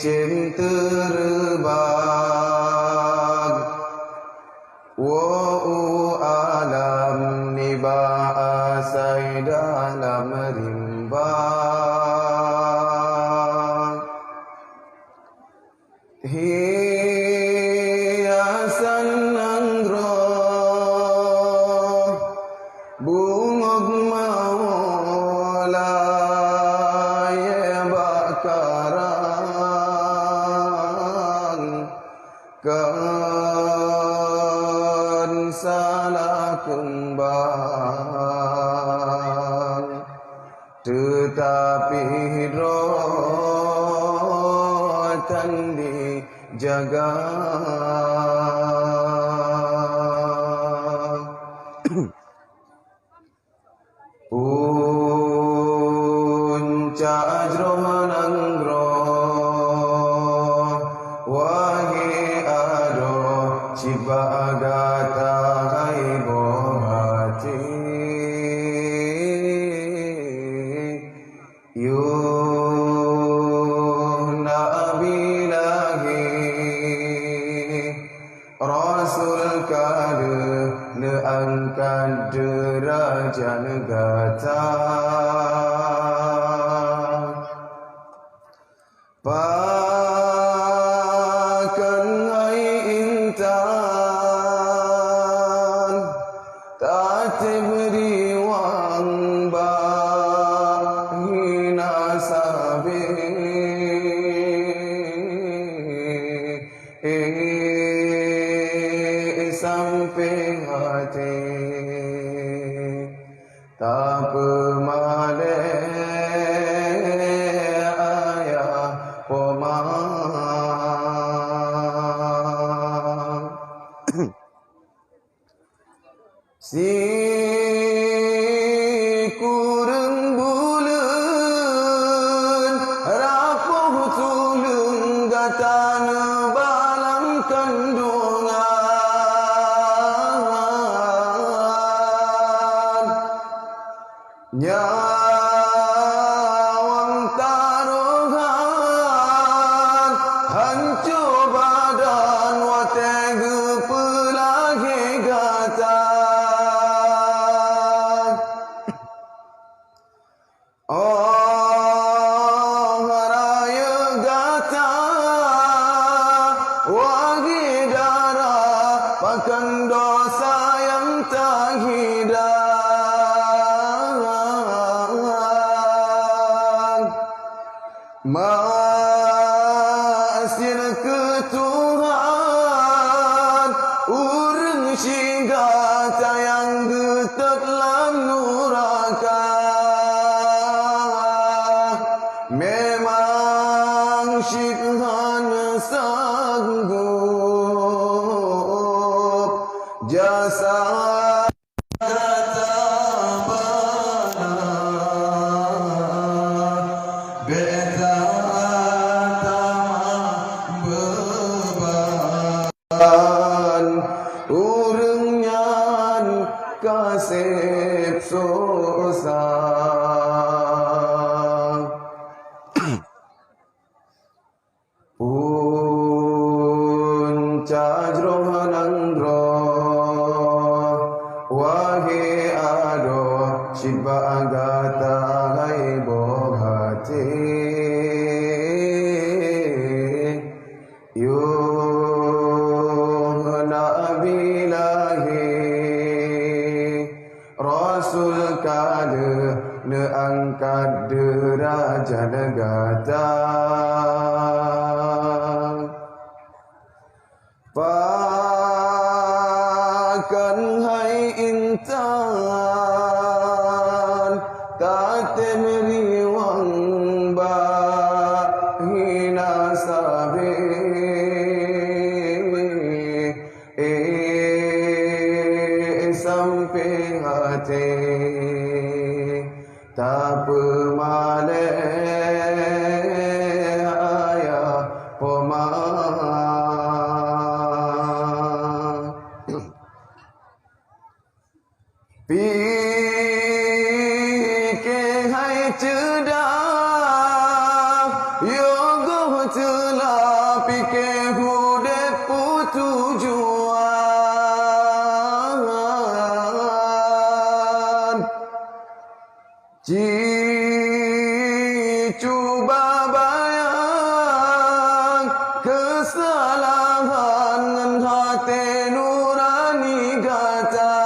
trên terbang wa alam ni bahasai dalam rimba hiasan anggroh bungog maula ya bakarang kan salah kembang tetapi hidrotan dijaga Unca ajroh nanggroh wahi ado cibagata hai bohati yuhna abilahi rasul kade ne angkat derajat negata pakan hai intan tak beri wang bahina sabi sampai hati tak pemale ayah pomang si kurang bulan rapuh tulung gatan balam kandungan nyawang taruhan hancur badan wategu pelagi gatan oh raya gatan wagi darah pakan dosa yang tak hilang masir ke Tuhan urang syigata yang getek lam nuraka memang syikhan sanggup jasa urangnya kasih susah Unca ajroh nanggroh wahi ado cibagata hai bohati yuhna abilahi rasul kade ne angkat derajat negata pakan hai intan tak temeri wang bahina sabi sampai hati tak pemale ayah pomang fikir hai cedak yogoh telah fikir hidupku tujuan. Cuba bayang kesalahan dengan hati nurani datang.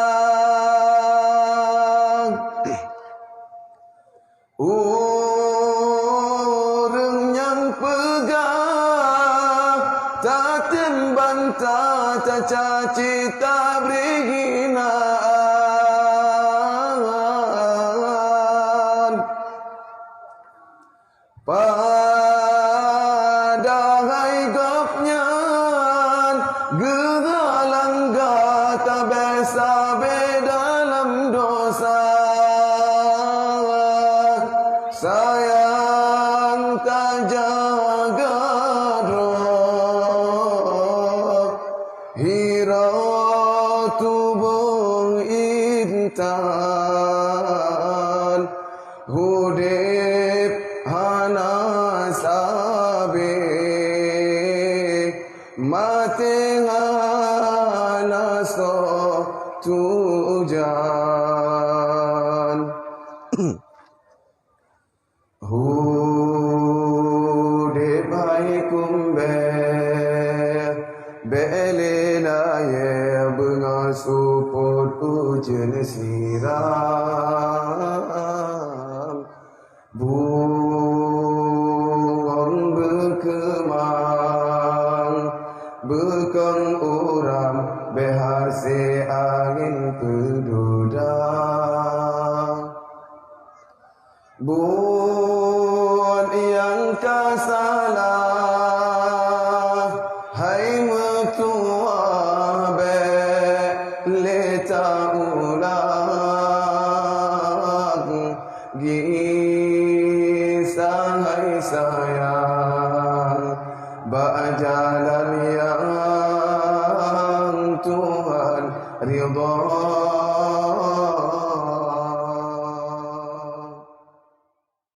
Orang yang pegang taten bantah tak caci tak beri hinaan. Padahal gapnya gehalang gata biasa dalam dosa. Sayang tak jaga roh hirau tubuh intan hudip hana sabi mati hana so tujan. Hudip hai kumbe belela ye bengasuput ujen siram buang berkemang bekang uram behasi angin pedudang. Buat yang kasalah hai mertua beleta ulang gisah hai sayang bajalan yang Tuhan ridha.